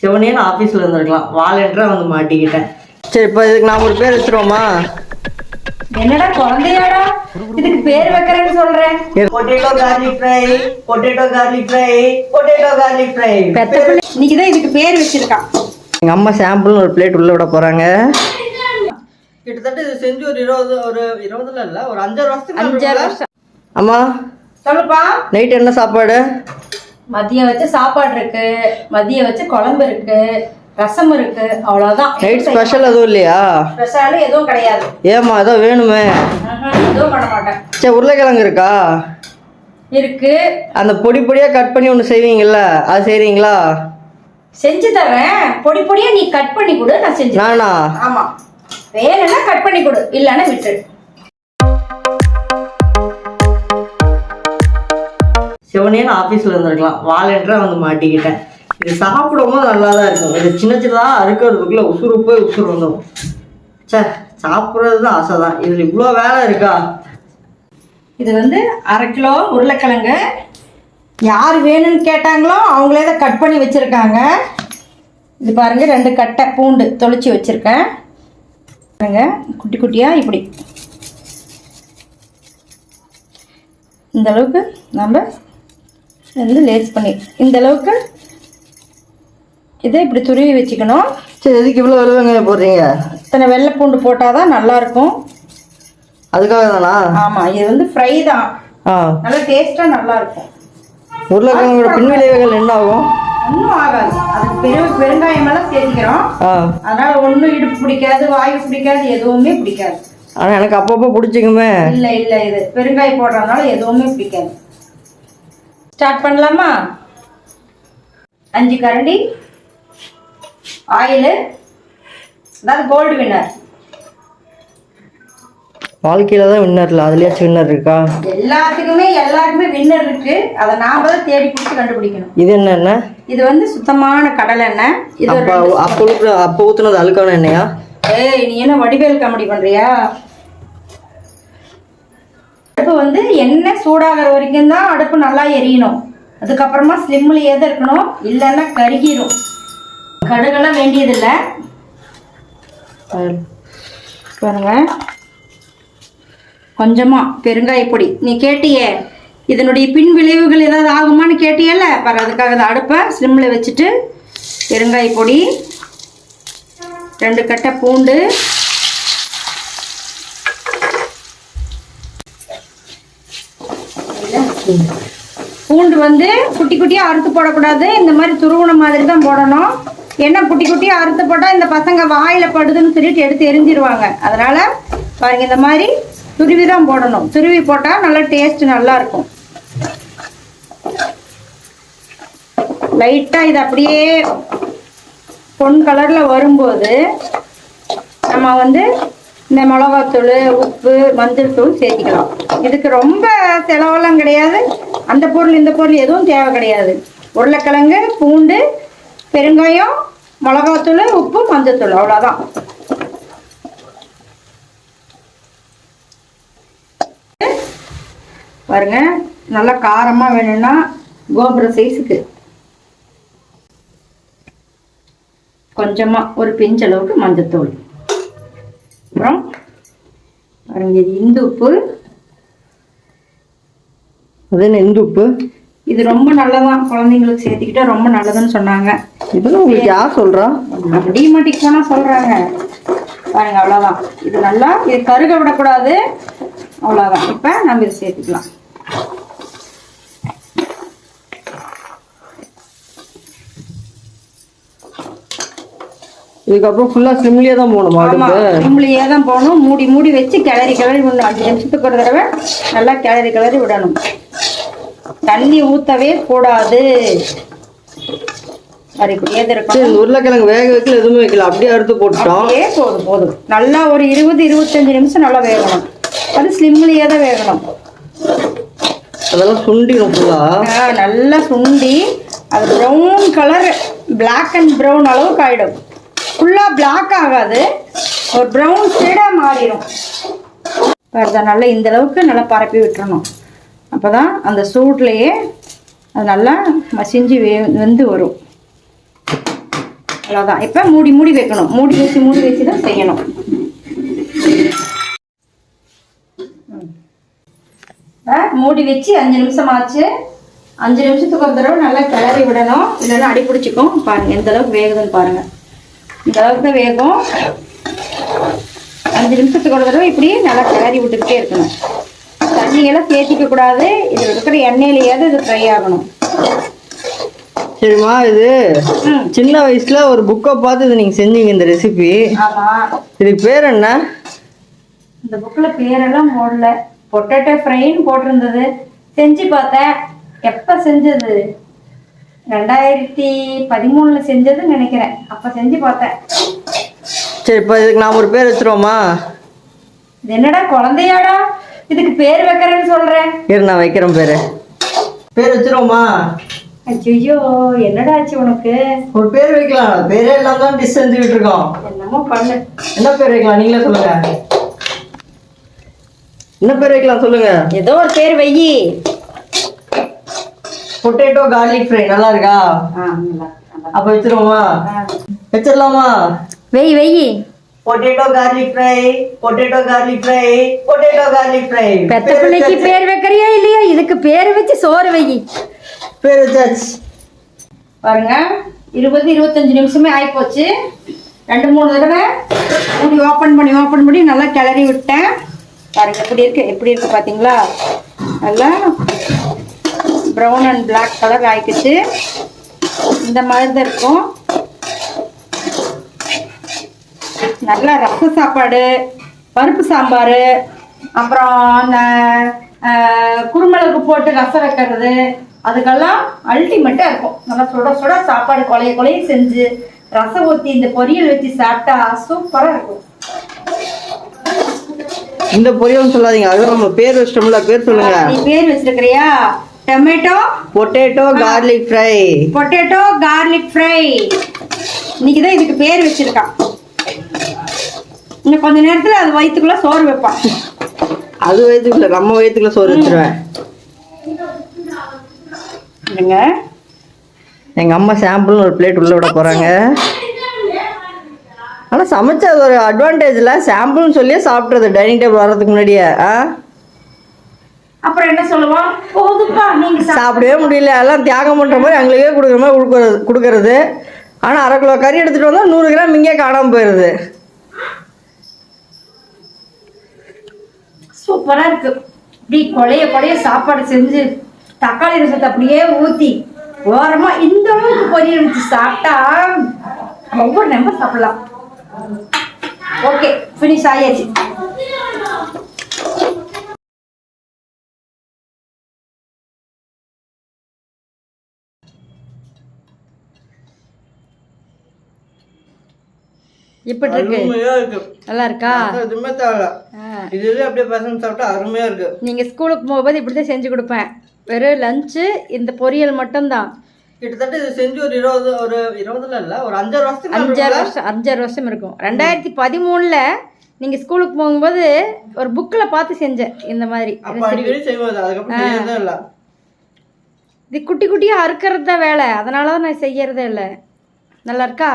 சிவனேன்னு ஆஃபீஸில் இருந்திருக்கலாம். வாலண்டியராக வந்து மாட்டிக்கிட்டேன். சரி, இப்போ இதுக்கு நான் ஒரு பேர் வச்சுருவோமா? என்னடா குழந்தையாடா இதுக்கு பேர் வைக்கிறேன்னு சொல்றேன். Potato garlic fry, potato garlic fry, potato garlic fry. இன்னைக்கு தான் இதுக்கு பேர் வச்சிருக்கான். எங்கள் அம்மா சாம்பிள்னு ஒரு பிளேட் உள்ளே விட போகிறாங்க. கிட்டத்தட்ட இது செஞ்சு ஒரு 20 இல்லை, ஒரு 5 வருஷம். அம்மா சொல்லுப்பா. நைட் என்ன சாப்பாடு? மதியம் வச்சு சாப்பாடு இருக்கு, மதியம் வச்சு குழம்பு இருக்கு, ரசம் இருக்கு, அவ்வளவுதான். நைட் ஸ்பெஷல் எதுவும் இல்லையா? ஸ்பெஷல் எதுவும் கிடையாது. ஏமா ஏதோ வேணுமே? எதுவும் பண்ண மாட்டேன். சரி, உருளைக்கிழங்கு இருக்கா? இருக்கு. அந்த பொடி பொடியாக கட் பண்ணி ஒன்று செய்வீங்கல்ல, அது செய்கிறீங்களா? செஞ்சு தரேன். பொடி பொடியா நீ கட் பண்ணி கொடு, நான் செஞ்சு. நானா? ஆமா, வேணும்னா கட் பண்ணி கொடு, இல்லைன்னா விட்டு. சிவனேன்னு ஆஃபீஸில் இருந்திருக்கலாம். வாலண்டியராக வந்து மாட்டிக்கிட்டேன். இது சாப்பிடும் போது நல்லா தான் இருக்கும். இது சின்ன சின்னதாக அறுக்கிறதுக்குள்ளே உசுறு போய் உசுறு வந்துடும். சே, சாப்பிட்றது தான் ஆசை தான். இதில் இவ்வளோ வேலை இருக்கா? இது வந்து 1/2 கிலோ உருளைக்கிழங்கு. யார் வேணும்னு கேட்டாங்களோ அவங்களே தான் கட் பண்ணி வச்சுருக்காங்க. இது பாருங்க, 2 கட்டை பூண்டு தொளிச்சு வச்சுருக்கேன் பாருங்க, குட்டி குட்டியாக இப்படி. இந்த அளவுக்கு நம்ம வந்து லேஸ் பண்ணி இந்த அளவுக்கு இதை இப்படி துருவி வச்சுக்கணும். சரி, எதுக்கு இவ்வளோ வெங்காயம் போடுறீங்க? இத்தனை வெள்ளை பூண்டு போட்டால் தான் நல்லாயிருக்கும். அதுக்காக தானா? ஆமாம், இது வந்து ஃப்ரை தான். நல்லா டேஸ்ட்டாக நல்லாயிருக்கும். உருளைக்கிழங்கோட பின்விளைவுகள் என்ன ஆகும்? ஒன்றும் ஆகாது. அதுக்கு பெருங்காயமெல்லாம் சேர்த்துக்கிறோம். அதனால ஒன்றும் இடுப்பு பிடிக்காது, வாயு பிடிக்காது, எதுவுமே பிடிக்காது. ஆனால் எனக்கு அப்பப்போ பிடிச்சிக்குமே. இல்லை இல்லை, இது பெருங்காயம் போடுறதுனால எதுவுமே பிடிக்காது. ஸ்டார்ட் பண்ணலாமா? 5 கரண்டி ஆயில். அதாவது கோல்டு வின்னர். வாழ்க்கையில் தான் வின்னர் இல்லை, அதுலேயாச்சும் வின்னர் இருக்கா? எல்லாருக்குமே வின்னர் இருக்கு. அதை நாம தான் தேடி பிடிச்சி கண்டுபிடிக்கணும். இது என்ன? இது வந்து சுத்தமான கடலை எண்ணெய். இது அப்போ ஊற்றுனது அழுக்கான எண்ணெயா? ஏய், நீ என்ன வடிவேல் காமெடி பண்றியா? அடுப்பு வந்து எண்ணெய் சூடாகிற வரைக்கும் தான் அடுப்பு நல்லா எரியணும். அதுக்கப்புறமா ஸ்லிம்லேயே தான் இருக்கணும், இல்லைன்னா கருகிரும். கடுகெல்லாம் வேண்டியதில்லை. பாருங்க, கொஞ்சமாக பெருங்காய பொடி. நீ கேட்டியே இதனுடைய பின் விளைவுகள் ஏதாவது ஆகுமான்னு கேட்டியல்ல, பாரு, அதுக்காக தான் அடுப்பை ஸ்லிம்மில் வச்சுட்டு பெருங்காய பொடி, 2 கட்டை பூண்டு, பூண்டு வந்து குட்டி குட்டியாக அறுத்து போடக்கூடாது. இந்த மாதிரி துருவன மாதிரி தான் போடணும். ஏன்னா குட்டி குட்டியாக அறுத்து போட்டால் இந்த பசங்க வாயில் படுதுன்னு சொல்லிட்டு எடுத்து எரிஞ்சிருவாங்க. அதனால் பாருங்க, இந்த மாதிரி துருவி தான் போடணும். துருவி போட்டால் நல்லா டேஸ்ட் நல்லா இருக்கும். லைட்டாக இது அப்படியே பொன் கலரில் வரும்போது நம்ம வந்து இந்த மிளகாத்தூள், உப்பு, மஞ்சள் தூள் சேர்த்திக்கலாம். இதுக்கு ரொம்ப செலவெல்லாம் கிடையாது. அந்த பொருள் இந்த பொருள் எதுவும் தேவை கிடையாது. உருளைக்கிழங்கு, பூண்டு, பெருங்காயம், மிளகாத்தூள், உப்பு, மஞ்சள் தூள், அவ்வளோதான். பாருங்க, நல்லா காரமாக வேணும்னா கோபுர சைஸுக்கு கொஞ்சமாக ஒரு பிஞ்சளவுக்கு மஞ்சத்தூள். அப்புறம் பாருங்க, இது இந்து உப்பு. அது என்ன இந்து உப்பு? இது ரொம்ப நல்லதான், குழந்தைங்களுக்கு சேர்த்துக்கிட்டா ரொம்ப நல்லதுன்னு சொன்னாங்க. இதெல்லாம் உங்களுக்கு யார் சொல்கிறா? டிமார்ட்டுக்கு போனால் சொல்கிறாங்க. பாருங்க, அவ்வளோதான். இது நல்லா, இது கருக விடக்கூடாது, அவ்வளோதான். இப்போ நம்ம இதை சேர்த்துக்கலாம். இதுக்கப்புறம் ஃபுல்லாக ஸ்லிம்லேயே தான் போகணுமா? ஸ்லிம்லேயே தான் போகணும். மூடி மூடி வச்சு கிளறி விடணும். 5 நிமிஷத்துக்கு ஒரு தடவை நல்லா கிளறி விடணும். தண்ணி ஊற்றவே கூடாது. அது இப்படியே இருக்கும். உருளைக்கிழங்கு வேக வைக்கல, எதுவுமே வைக்கல, அப்படியே அறுத்து போட்டோம். அப்படியே போதும். நல்லா ஒரு 20-25 நிமிஷம் நல்லா வேகணும். அது ஸ்லிம்லேயே தான் வேகணும். அதெல்லாம் சுண்டிடும் ஃபுல்லாக. நல்லா சுண்டி அது brown colour, black and brown அளவுக்கு ஆகிடும். ஃபுல்லாக பிளாக் ஆகாது, ஒரு ப்ரௌன் ஷேடாக மாறிடும். பாருங்க, நல்லா இந்த அளவுக்கு நல்லா பரப்பி விட்டுறணும். அப்போ தான் அந்த சூட்லேயே அது நல்லா மசிஞ்சு வெந்து வரும். அவ்வளோதான். இப்போ மூடி வைக்கணும். மூடி வச்சு தான் செய்யணும். மூடி வச்சு 5 நிமிஷம் ஆச்சு. 5 நிமிஷத்துக்கு ஒரு தடவை நல்லா கிளறி விடணும், இல்லைன்னா அடி பிடிச்சிக்கும். பாருங்கள் எந்த அளவுக்கு வேகுதுன்னு பாருங்கள். இந்த அளவுக்கு தான் வேகும். 5 நிமிஷத்துக்கு ஒரு தடவை இப்படி நல்லா கிளறி விட்டுக்கிட்டே இருக்கணும். தண்ணியெல்லாம் சேர்த்திக்க கூடாது. இதில் இருக்கிற எண்ணெயிலேயாவது இது ஃப்ரை ஆகணும். சரிம்மா, இது சின்ன வயசுல ஒரு புக்கை பார்த்து இது நீங்க செஞ்சீங்க இந்த ரெசிபி. ஆமாம். இதுக்கு பேர் என்ன? இந்த புக்கில் பேரெல்லாம் போடல. பொட்டேட்டோ ஃப்ரைன்னு போட்டிருந்தது. செஞ்சு பார்த்தேன். எப்போ செஞ்சது? 2013 செஞ்சதுன்னு நினைக்கிறேன். அப்போ செஞ்சு பார்த்தேன். சரி, இப்போ இதுக்கு நாம் ஒரு பேர் வச்சுருவோமா? இது என்னடா குழந்தையாடா இதுக்கு பேர் வைக்கிறேன்னு சொல்கிறேன். இரு, நான் வைக்கிறேன். பேர் வச்சுருவோமா? ஐயோ, என்னடா ஆச்சு உனக்கு? ஒரு பேர் வைக்கலாம். பேரே இல்லாம தான் டிஷ் செஞ்சுக்கிட்டு இருக்கோம். என்னமோ பண்ணு. என்ன பேர் வைக்கலாம் நீங்களே சொல்லுங்க. என்ன பேர் வைக்கலாம் சொல்லுங்க. ஏதோ ஒரு பேர் வெயி. பொட்டேட்டோ கார்லிக் ஃப்ரை நல்லா இருக்கா? அப்ப வச்சிருவோமா? வச்சிடலாமா? வெயி. Potato garlic fry, potato garlic fry, potato garlic fry. பெத்த பிள்ளைக்கு பேர் வைக்கிறியா இல்லையா? இதுக்கு பேர் வச்சு சோறு வெயி. பேர் வச்சாச்சு பாருங்க. 20-25 நிமிஷமே ஆகிப்போச்சு. 2-3 தடவை மூடி ஓப்பன் பண்ணி நல்லா கிளறி விட்டேன். பாருங்க எப்படி இருக்கு பார்த்தீங்களா? நல்லா ப்ரௌன் அண்ட் பிளாக் கலர் ஆகிக்கிச்சு. இந்த மாதிரி தான் இருக்கும். நல்லா ரச சாப்பாடு, பருப்பு சாம்பார், அப்புறம் அந்த குருமிளகு போட்டு ரசம் வைக்கிறது, அதுக்கெல்லாம் அல்டிமேட்டாக இருக்கும். நல்லா சுட சாப்பாடு கொலைய செஞ்சு ரசம் ஊற்றி இந்த பொரியல் வச்சு சாப்பிட்டா சூப்பராக இருக்கும். இந்த பொரியல் சொல்லாதீங்க, அது நம்ம பேர் வச்சிட்டோம்ல. பேர் சொல்லுங்க. நீ பேர் வச்சிருக்கிறியா? Tomato potato garlic fry. Potato garlic fry. இன்னைக்கு தான் இதுக்கு பேர் வச்சிருக்கான். இன்னும் கொஞ்ச நேரத்தில் அது வயிற்றுக்குள்ள சோறு வைப்பான். அது வயிற்றுக்குள்ள, நம்ம வயிற்றுக்குள்ள சோறு வச்சிருவேன். இல்லைங்க, எங்க அம்மா சாம்பிள்னு ஒரு பிளேட் உள்ள விட போறாங்க. ஆனா சமைச்ச அது ஒரு அட்வான்டேஜ்ல சாம்பிள்னு சொல்லியே சாப்பிட்றது டைனிங் டேபிள் வர்றதுக்கு முன்னாடியே. அப்புறம் என்ன சொல்லுவோம்? போதுப்பா நீங்க சாப்பிடவே முடியல, எல்லாம் தியாகம் பண்ற மாதிரி எங்களுக்கே கொடுக்குற மாதிரி கொடுக்கறது. ஆனா 1/2 கிலோ கறி எடுத்துட்டு வந்தா 100 கிராம் இங்கே காணாம போயிருது. சூப்பரா இருக்கு. இப்படி கொலைய சாப்பாடு செஞ்சு தக்காளி ரசத்தை அப்படியே ஊத்தி ஓரமா இந்த அளவுக்கு பொரியல் வச்சு சாப்பிட்டா ஒவ்வொரு நம்ம சாப்பிடலாம். ஓகே, ஃபினிஷ் ஆயாச்சு. எப்படி இருக்கு? நல்லா இருக்கா? எதுவுமே தேவை. இதுல அப்படியே பசங்க சாப்பிட்டா அருமையா இருக்கு. நீங்க ஸ்கூலுக்கு போகும்போது இப்படிதான் செஞ்சு கொடுப்பேன். வெறும் லஞ்சு இந்த பொரியல் மட்டும்தான். கிட்டத்தட்ட இது செஞ்சு ஒரு 20 இல்ல, ஒரு 5 வருஷத்துக்கு 5 வருஷம் இருக்கும். 2013 நீங்க ஸ்கூலுக்கு போகும்போது ஒரு புக்ல பார்த்து செஞ்சேன் இந்த மாதிரி. இது குட்டி குட்டியா அறுக்கிறது தான் வேலை, அதனாலதான் நான் செய்யறதே இல்லை. நல்லா இருக்கா?